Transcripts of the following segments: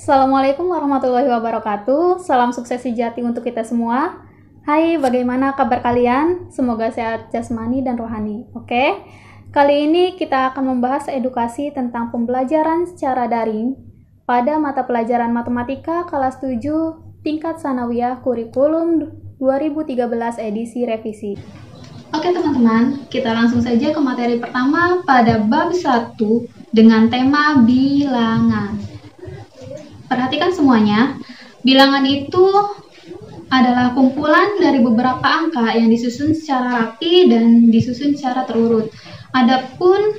Assalamualaikum warahmatullahi wabarakatuh. Salam sukses sejati untuk kita semua. Hai, bagaimana kabar kalian? Semoga sehat jasmani dan rohani. Oke, kali ini kita akan membahas edukasi tentang pembelajaran secara daring pada mata pelajaran matematika kelas 7 tingkat sanawiyah kurikulum 2013 edisi revisi. Oke teman-teman, kita langsung saja ke materi pertama pada bab 1 dengan tema bilangan. Perhatikan semuanya, bilangan itu adalah kumpulan dari beberapa angka yang disusun secara rapi dan disusun secara terurut. Adapun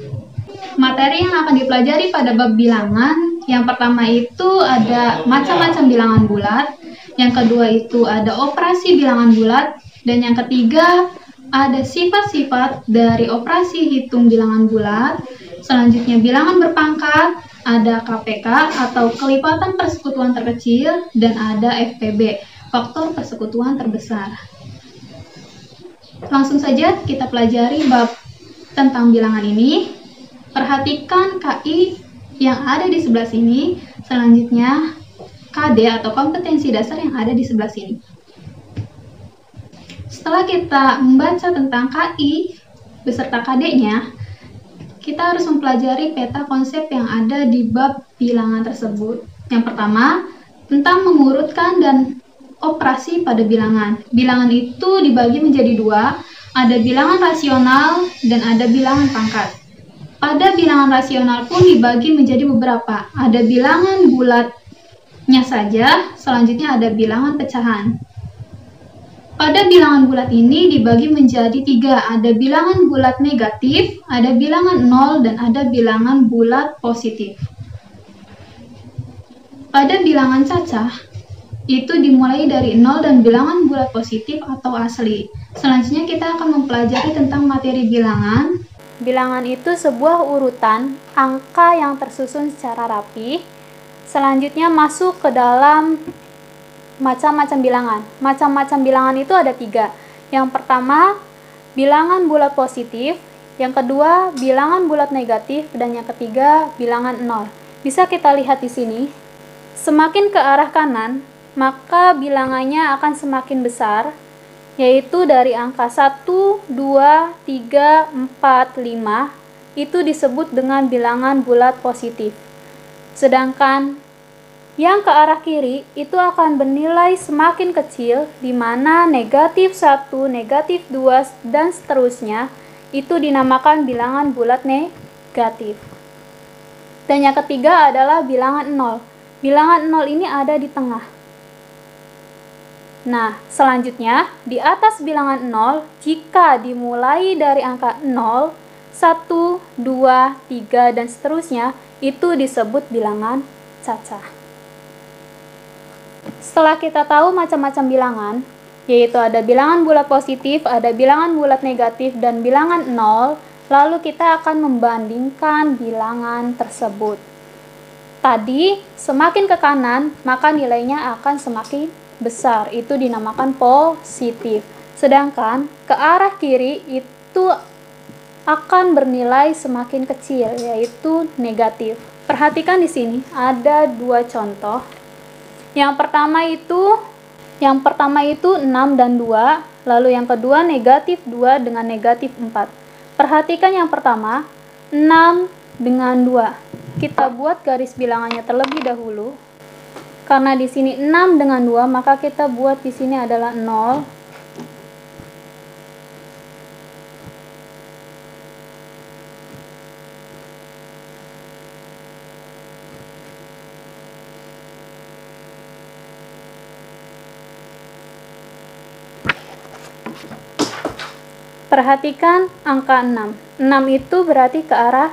materi yang akan dipelajari pada bab bilangan, yang pertama itu ada macam-macam bilangan bulat, yang kedua itu ada operasi bilangan bulat, dan yang ketiga ada sifat-sifat dari operasi hitung bilangan bulat. Selanjutnya bilangan berpangkat, ada KPK atau kelipatan persekutuan terkecil, dan ada FPB, faktor persekutuan terbesar. Langsung saja kita pelajari bab tentang bilangan ini. Perhatikan KI yang ada di sebelah sini, selanjutnya KD atau kompetensi dasar yang ada di sebelah sini. Setelah kita membaca tentang KI beserta KD-nya, kita harus mempelajari peta konsep yang ada di bab bilangan tersebut. Yang pertama, tentang mengurutkan dan operasi pada bilangan. Bilangan itu dibagi menjadi dua, ada bilangan rasional dan ada bilangan pangkat. Pada bilangan rasional pun dibagi menjadi beberapa, ada bilangan bulatnya saja, selanjutnya ada bilangan pecahan. Pada bilangan bulat ini dibagi menjadi tiga, ada bilangan bulat negatif, ada bilangan 0, dan ada bilangan bulat positif. Pada bilangan cacah, itu dimulai dari 0 dan bilangan bulat positif atau asli. Selanjutnya kita akan mempelajari tentang materi bilangan. Bilangan itu sebuah urutan angka yang tersusun secara rapi. Selanjutnya masuk ke dalam macam-macam bilangan. Macam-macam bilangan itu ada tiga. Yang pertama, bilangan bulat positif. Yang kedua, bilangan bulat negatif. Dan yang ketiga, bilangan 0. Bisa kita lihat di sini. Semakin ke arah kanan, maka bilangannya akan semakin besar, yaitu dari angka 1, 2, 3, 4, 5. Itu disebut dengan bilangan bulat positif. Sedangkan yang ke arah kiri itu akan bernilai semakin kecil, di mana negatif 1, negatif 2, dan seterusnya itu dinamakan bilangan bulat negatif. Dan yang ketiga adalah bilangan 0. Bilangan 0 ini ada di tengah. Nah, selanjutnya di atas bilangan 0, jika dimulai dari angka 0, 1, 2, 3, dan seterusnya, itu disebut bilangan cacah. Setelah kita tahu macam-macam bilangan, yaitu ada bilangan bulat positif, ada bilangan bulat negatif, dan bilangan 0, lalu kita akan membandingkan bilangan tersebut. Tadi, semakin ke kanan, maka nilainya akan semakin besar, itu dinamakan positif. Sedangkan ke arah kiri itu akan bernilai semakin kecil, yaitu negatif. Perhatikan di sini ada dua contoh. Yang pertama itu 6 dan 2, lalu yang kedua negatif 2 dengan negatif 4. Perhatikan yang pertama, 6 dengan 2. Kita buat garis bilangannya terlebih dahulu. Karena di sini 6 dengan 2, maka kita buat di sini adalah 0. Perhatikan angka 6. 6 itu berarti ke arah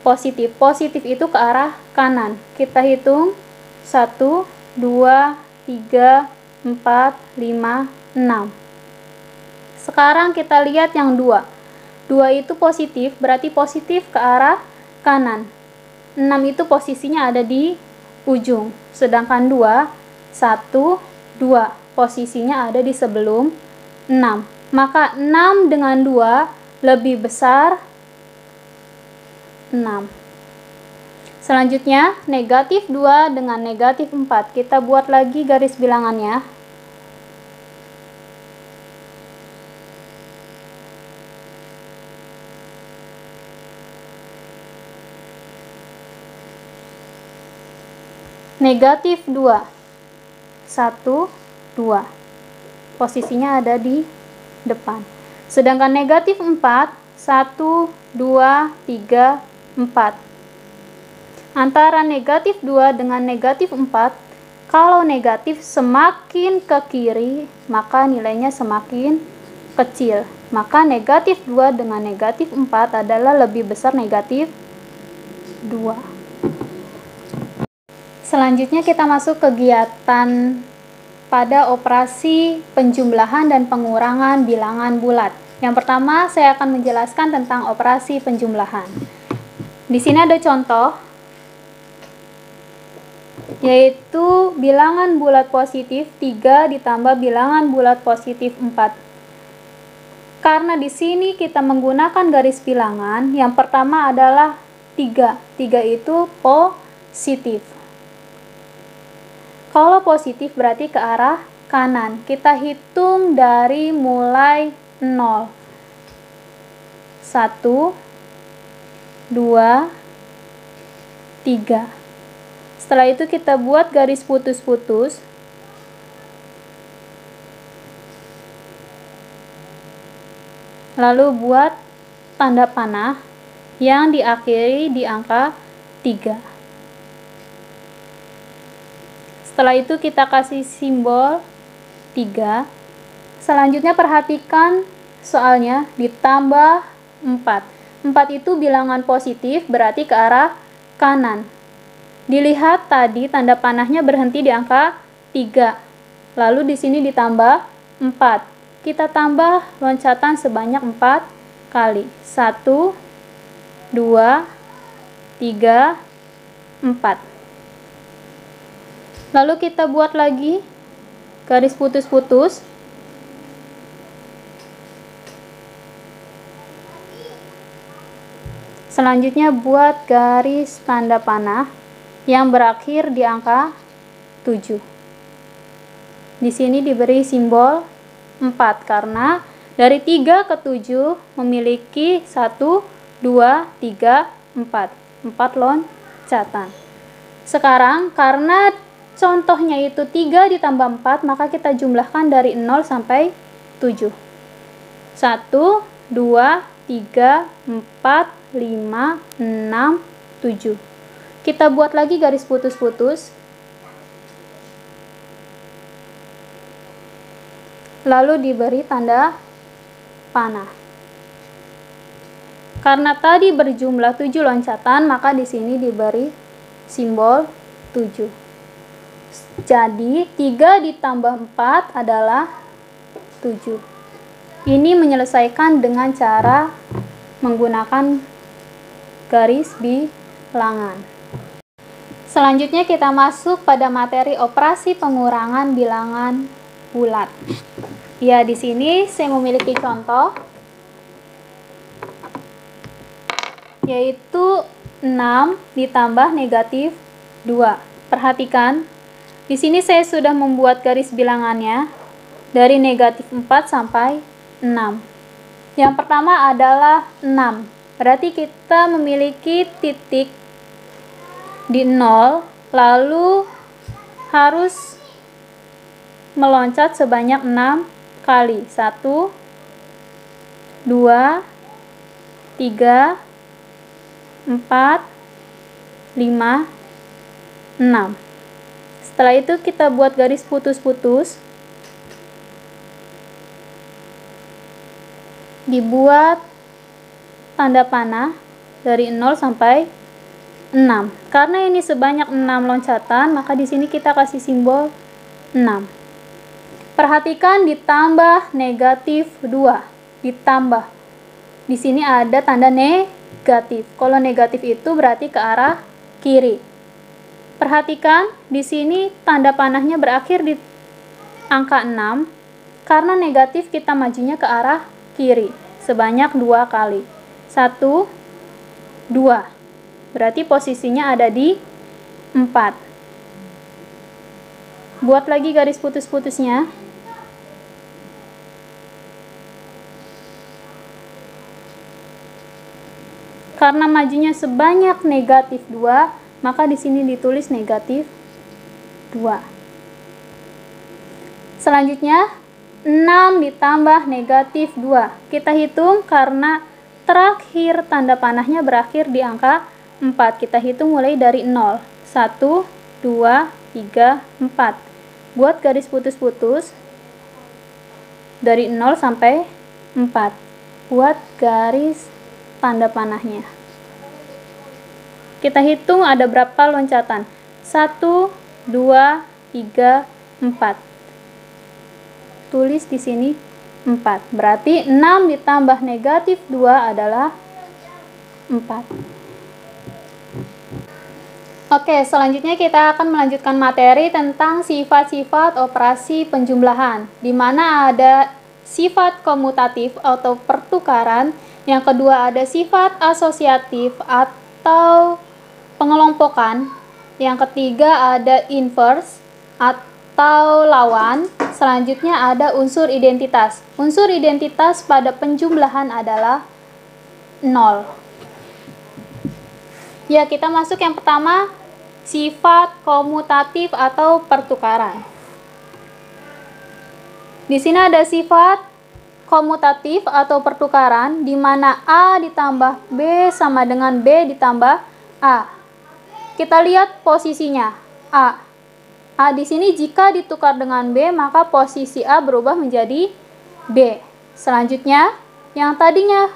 positif. Positif itu ke arah kanan. Kita hitung 1, 2, 3, 4, 5, 6. Sekarang kita lihat yang 2. 2 itu positif, berarti positif ke arah kanan. 6 itu posisinya ada di ujung. Sedangkan 2, 1, 2. Posisinya ada di sebelum 6. Maka 6 dengan 2 lebih besar 6. Selanjutnya, negatif 2 dengan negatif 4. Kita buat lagi garis bilangannya. Negatif 2. 1, 2. Posisinya ada di depan. Sedangkan negatif 4, 1, 2, 3, 4. Antara negatif 2 dengan negatif 4, kalau negatif semakin ke kiri, maka nilainya semakin kecil. Maka negatif 2 dengan negatif 4 adalah lebih besar negatif 2. Selanjutnya kita masuk kegiatan pada operasi penjumlahan dan pengurangan bilangan bulat. Yang pertama, saya akan menjelaskan tentang operasi penjumlahan. Di sini ada contoh, yaitu bilangan bulat positif 3 ditambah bilangan bulat positif 4. Karena di sini kita menggunakan garis bilangan, yang pertama adalah 3. 3 itu positif. Kalau positif berarti ke arah kanan. Kita hitung dari mulai 0. 1, 2, 3. Setelah itu kita buat garis putus-putus. Lalu buat tanda panah yang diakhiri di angka 3. Setelah itu kita kasih simbol 3. Selanjutnya perhatikan soalnya ditambah 4. 4 itu bilangan positif berarti ke arah kanan. Dilihat tadi tanda panahnya berhenti di angka 3. Lalu di sini ditambah 4. Kita tambah loncatan sebanyak 4 kali. 1, 2, 3, 4. Lalu kita buat lagi garis putus-putus. Selanjutnya buat garis tanda panah yang berakhir di angka 7. Di sini diberi simbol 4 karena dari 3 ke 7 memiliki 1, 2, 3, 4. 4 loncatan. Sekarang karena contohnya itu 3 ditambah 4, maka kita jumlahkan dari 0 sampai 7. 1, 2, 3, 4, 5, 6, 7. Kita buat lagi garis putus-putus. Lalu diberi tanda panah. Karena tadi berjumlah 7 loncatan, maka di sini diberi simbol 7. Jadi 3 ditambah 4 adalah 7. Ini menyelesaikan dengan cara menggunakan garis bilangan. Selanjutnya kita masuk pada materi operasi pengurangan bilangan bulat. Ya, di sini saya memiliki contoh, yaitu 6 ditambah negatif 2. Perhatikan, di sini saya sudah membuat garis bilangannya dari negatif 4 sampai 6. Yang pertama adalah 6. Berarti kita memiliki titik di 0, lalu harus meloncat sebanyak 6 kali. 1, 2, 3, 4, 5, 6. Setelah itu kita buat garis putus-putus. Dibuat tanda panah dari 0 sampai 6. Karena ini sebanyak 6 loncatan, maka di sini kita kasih simbol 6. Perhatikan ditambah negatif 2. Ditambah. Di sini ada tanda negatif. Kalau negatif itu berarti ke arah kiri. Perhatikan di sini tanda panahnya berakhir di angka 6. Karena negatif kita majunya ke arah kiri sebanyak 2 kali. 1, 2. berarti posisinya ada di 4. Buat lagi garis putus-putusnya. Karena majunya sebanyak negatif 2, maka di sini ditulis negatif 2. Selanjutnya, 6 ditambah negatif 2. Kita hitung karena terakhir tanda panahnya berakhir di angka 4. Kita hitung mulai dari 0. 1, 2, 3, 4. Buat garis putus-putus dari 0 sampai 4. Buat garis tanda panahnya. Kita hitung ada berapa loncatan. 1, 2, 3, 4. Tulis di sini 4. Berarti 6 ditambah negatif 2 adalah 4. Oke, selanjutnya kita akan melanjutkan materi tentang sifat-sifat operasi penjumlahan, di mana ada sifat komutatif atau pertukaran, yang kedua ada sifat asosiatif atau pengelompokan, yang ketiga ada inverse atau lawan. Selanjutnya ada unsur identitas. Unsur identitas pada penjumlahan adalah 0. Ya, kita masuk yang pertama, sifat komutatif atau pertukaran. Di sini ada sifat komutatif atau pertukaran, di mana A ditambah B sama dengan B ditambah A. Kita lihat posisinya, A. A di sini jika ditukar dengan B, maka posisi A berubah menjadi B. Selanjutnya, yang tadinya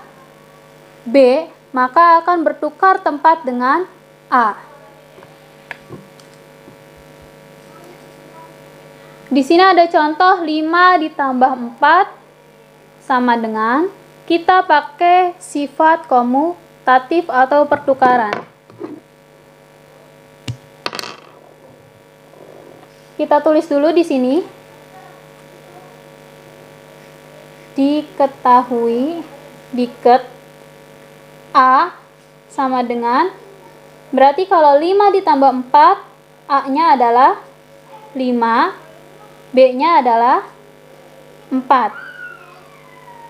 B, maka akan bertukar tempat dengan A. Di sini ada contoh 5 ditambah 4 sama dengan, kita pakai sifat komutatif atau pertukaran. Kita tulis dulu di sini. Diketahui, diket A sama dengan, berarti kalau 5 ditambah 4, A-nya adalah 5, B-nya adalah 4.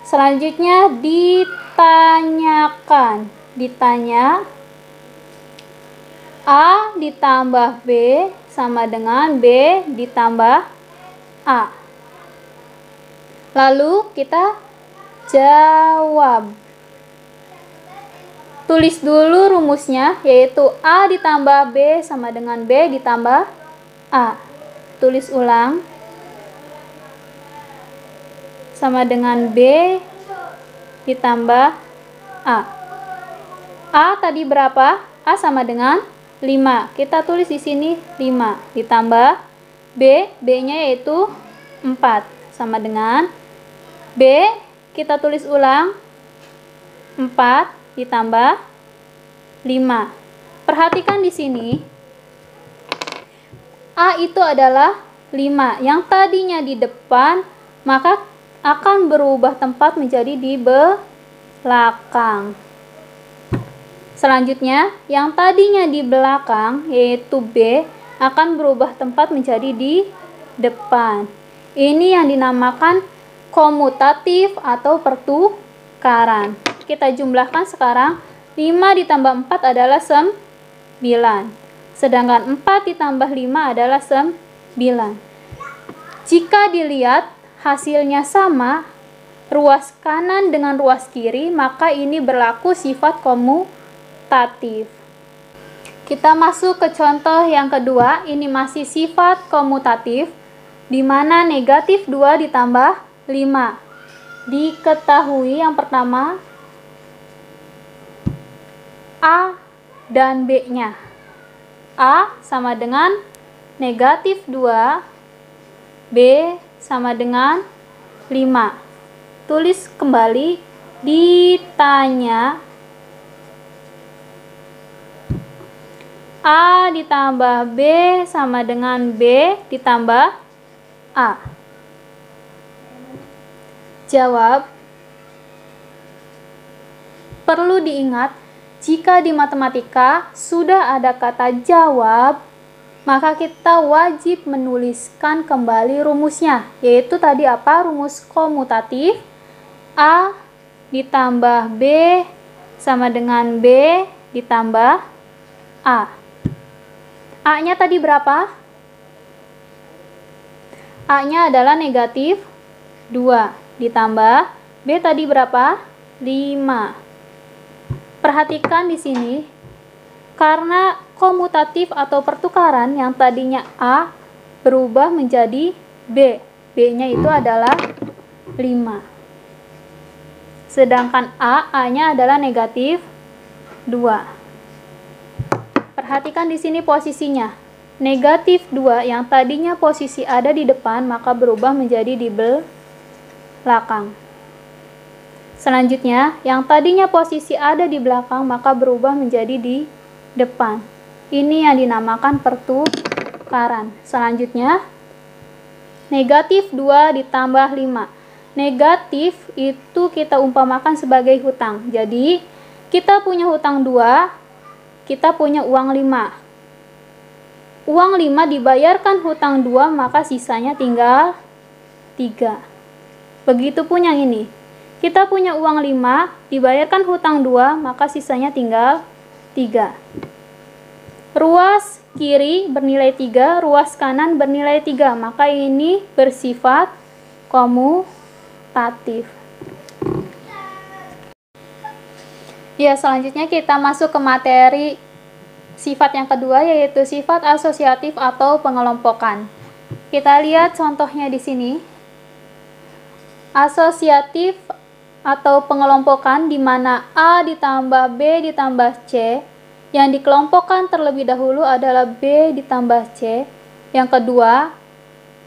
Selanjutnya ditanyakan, ditanya, A ditambah B sama dengan B ditambah A. Lalu kita jawab. Tulis dulu rumusnya, yaitu A ditambah B sama dengan B ditambah A. Tulis ulang. Sama dengan B ditambah A. A tadi berapa? A sama dengan 5. Kita tulis di sini 5 ditambah B, B-nya yaitu 4 sama dengan B, kita tulis ulang 4 ditambah 5. Perhatikan di sini A itu adalah 5. Yang tadinya di depan, maka akan berubah tempat menjadi di belakang. Selanjutnya, yang tadinya di belakang, yaitu B, akan berubah tempat menjadi di depan. Ini yang dinamakan komutatif atau pertukaran. Kita jumlahkan sekarang, 5 ditambah 4 adalah 9. Sedangkan 4 ditambah 5 adalah 9. Jika dilihat hasilnya sama, ruas kanan dengan ruas kiri, maka ini berlaku sifat komutatif. Kita masuk ke contoh yang kedua. Ini masih sifat komutatif, di mana negatif 2 ditambah 5. Diketahui yang pertama A dan B-nya. A sama dengan negatif 2, B sama dengan 5. Tulis kembali, ditanya A ditambah B sama dengan B ditambah A. Jawab. Perlu diingat, Jika di matematika sudah ada kata jawab, maka kita wajib menuliskan kembali rumusnya, yaitu tadi apa? Rumus komutatif. A ditambah B sama dengan B ditambah A. A-nya tadi berapa? A-nya adalah negatif 2 ditambah B tadi berapa? 5. Perhatikan di sini, karena komutatif atau pertukaran yang tadinya A berubah menjadi B. B-nya itu adalah 5. Sedangkan A-nya adalah negatif 2. Perhatikan di sini posisinya. Negatif 2 yang tadinya posisi ada di depan, maka berubah menjadi di belakang. Selanjutnya, yang tadinya posisi ada di belakang, maka berubah menjadi di depan. Ini yang dinamakan pertukaran. Selanjutnya, negatif 2 ditambah 5. Negatif itu kita umpamakan sebagai hutang. Jadi, kita punya hutang 2, kita punya uang 5. Uang 5 dibayarkan hutang 2, maka sisanya tinggal 3. Begitupun yang ini. Kita punya uang 5, dibayarkan hutang 2, maka sisanya tinggal 3. Ruas kiri bernilai 3, ruas kanan bernilai 3, maka ini bersifat komutatif. Ya, selanjutnya kita masuk ke materi sifat yang kedua, yaitu sifat asosiatif atau pengelompokan. Kita lihat contohnya di sini. Asosiatif atau pengelompokan di mana A ditambah B ditambah C, yang dikelompokkan terlebih dahulu adalah B ditambah C. Yang kedua,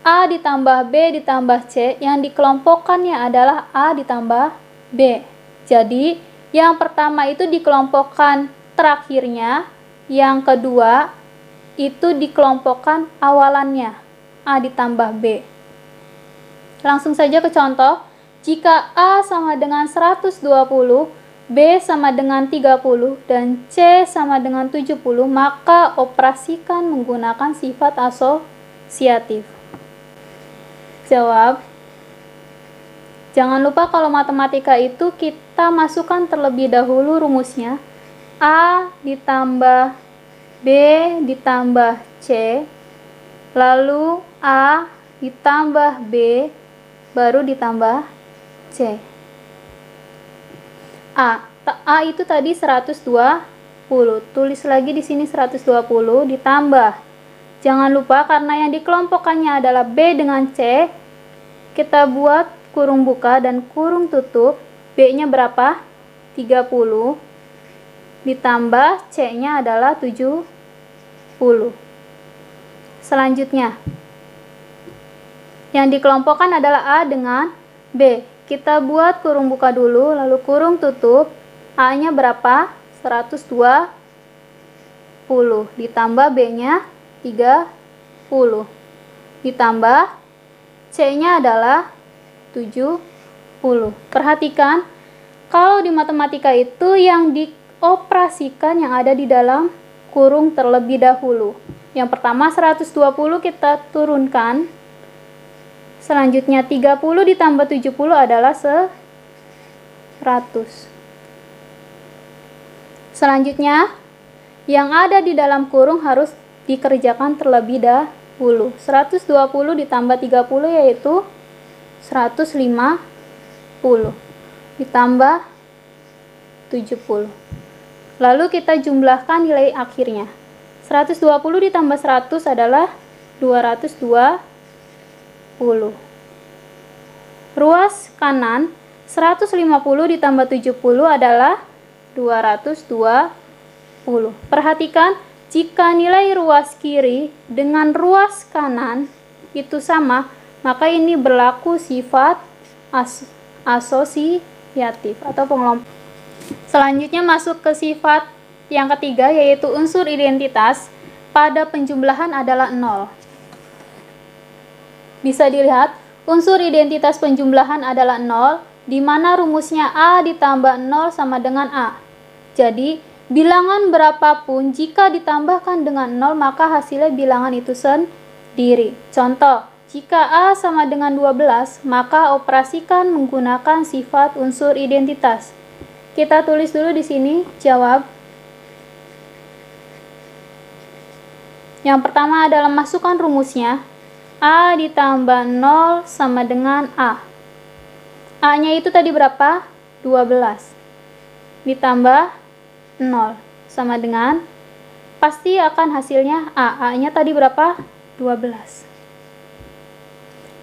A ditambah B ditambah C, yang dikelompokkannya adalah A ditambah B. Jadi, yang pertama itu dikelompokkan terakhirnya, yang kedua itu dikelompokkan awalannya, A ditambah B. Langsung saja ke contoh. Jika A sama dengan 120, B sama dengan 30, dan C sama dengan 70, maka operasikan menggunakan sifat asosiatif. Jawab. Jangan lupa kalau matematika itu kita masukkan terlebih dahulu rumusnya. A ditambah B ditambah C, lalu A ditambah B, baru ditambah C. A itu tadi 120. Tulis lagi di sini 120 ditambah. Jangan lupa karena yang dikelompokkannya adalah B dengan C, kita buat kurung buka dan kurung tutup. B-nya berapa? 30. Ditambah C-nya adalah 70. Selanjutnya, yang dikelompokkan adalah A dengan B. Kita buat kurung buka dulu, lalu kurung tutup. A-nya berapa? 120. Ditambah B-nya 30. Ditambah C-nya adalah 70. Perhatikan, kalau di matematika itu yang dioperasikan yang ada di dalam kurung terlebih dahulu. Yang pertama 120 kita turunkan. Selanjutnya 30 ditambah 70 adalah 100. Selanjutnya, yang ada di dalam kurung harus dikerjakan terlebih dahulu. 120 ditambah 30 yaitu 150 ditambah 70. Lalu kita jumlahkan nilai akhirnya. 120 ditambah 100 adalah 220. Ruas kanan 150 ditambah 70 adalah 220. Perhatikan, jika nilai ruas kiri dengan ruas kanan itu sama, maka ini berlaku sifat asosiatif atau pengelompok. Selanjutnya masuk ke sifat yang ketiga, yaitu unsur identitas pada penjumlahan adalah 0. Bisa dilihat, unsur identitas penjumlahan adalah 0, di mana rumusnya A ditambah 0 sama dengan A. Jadi, Bilangan berapapun jika ditambahkan dengan 0 maka hasilnya bilangan itu sendiri. Contoh, jika A sama dengan 12, maka operasikan menggunakan sifat unsur identitas. Kita tulis dulu di sini jawab. Yang pertama adalah masukkan rumusnya. A ditambah 0 sama dengan A. A-nya itu tadi berapa? 12. Ditambah 0 sama dengan, pasti akan hasilnya A. A-nya tadi berapa? 12.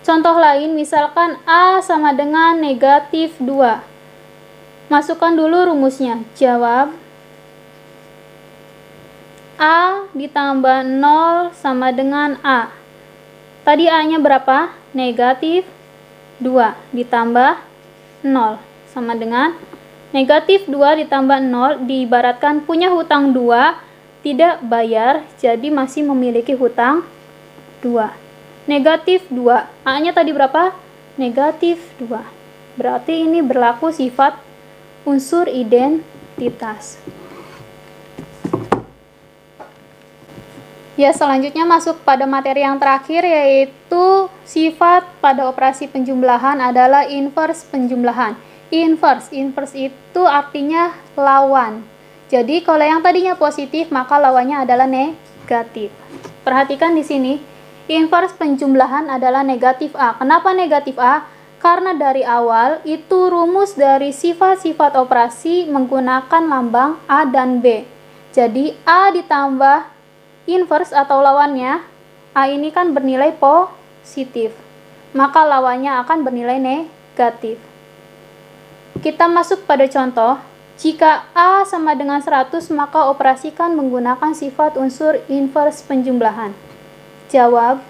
Contoh lain, misalkan A sama dengan negatif 2. Masukkan dulu rumusnya. Jawab. A ditambah 0 sama dengan A. Tadi A-nya berapa? Negatif 2 ditambah 0 sama dengan negatif 2 ditambah 0, diibaratkan punya hutang 2, tidak bayar, jadi masih memiliki hutang 2. Negatif 2. A-nya tadi berapa? Negatif 2. Berarti ini berlaku sifat unsur identitas. Ya, selanjutnya masuk pada materi yang terakhir, yaitu sifat pada operasi penjumlahan adalah inverse penjumlahan. Inverse itu artinya lawan. Jadi kalau yang tadinya positif, maka lawannya adalah negatif. Perhatikan di sini, inverse penjumlahan adalah negatif A. Kenapa negatif A? Karena dari awal itu rumus dari sifat-sifat operasi menggunakan lambang A dan B. Jadi A ditambah inverse atau lawannya, A ini kan bernilai positif, maka lawannya akan bernilai negatif. Kita masuk pada contoh. Jika A sama dengan 100, maka operasikan menggunakan sifat unsur inverse penjumlahan. Jawab.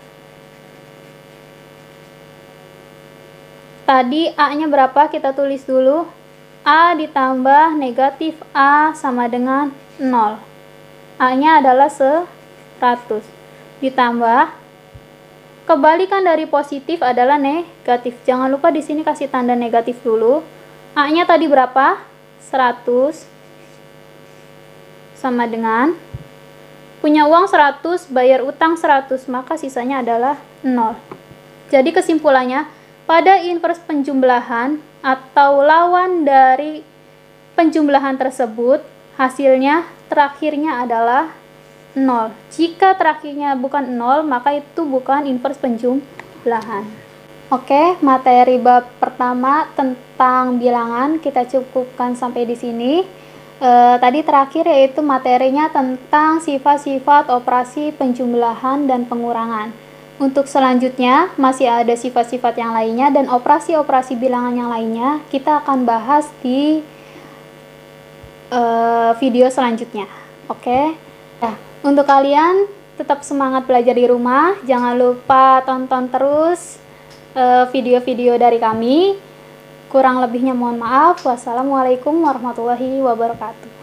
Tadi A-nya berapa? Kita tulis dulu. A ditambah negatif A sama dengan 0. A-nya adalah 100. Ditambah, kebalikan dari positif adalah negatif. Jangan lupa di sini kasih tanda negatif dulu. A-nya tadi berapa? 100 sama dengan punya uang 100, bayar utang 100, maka sisanya adalah 0. Jadi kesimpulannya, pada inverse penjumlahan atau lawan dari penjumlahan tersebut, hasilnya terakhirnya adalah 0. Jika terakhirnya bukan 0, maka itu bukan inverse penjumlahan. Oke, materi bab pertama tentang bilangan kita cukupkan sampai di sini. Tadi terakhir yaitu materinya tentang sifat-sifat operasi penjumlahan dan pengurangan. Untuk selanjutnya masih ada sifat-sifat yang lainnya dan operasi-operasi bilangan yang lainnya kita akan bahas di video selanjutnya. Oke. Nah, untuk kalian tetap semangat belajar di rumah, jangan lupa tonton terus video-video dari kami. Kurang lebihnya mohon maaf. Wassalamualaikum warahmatullahi wabarakatuh.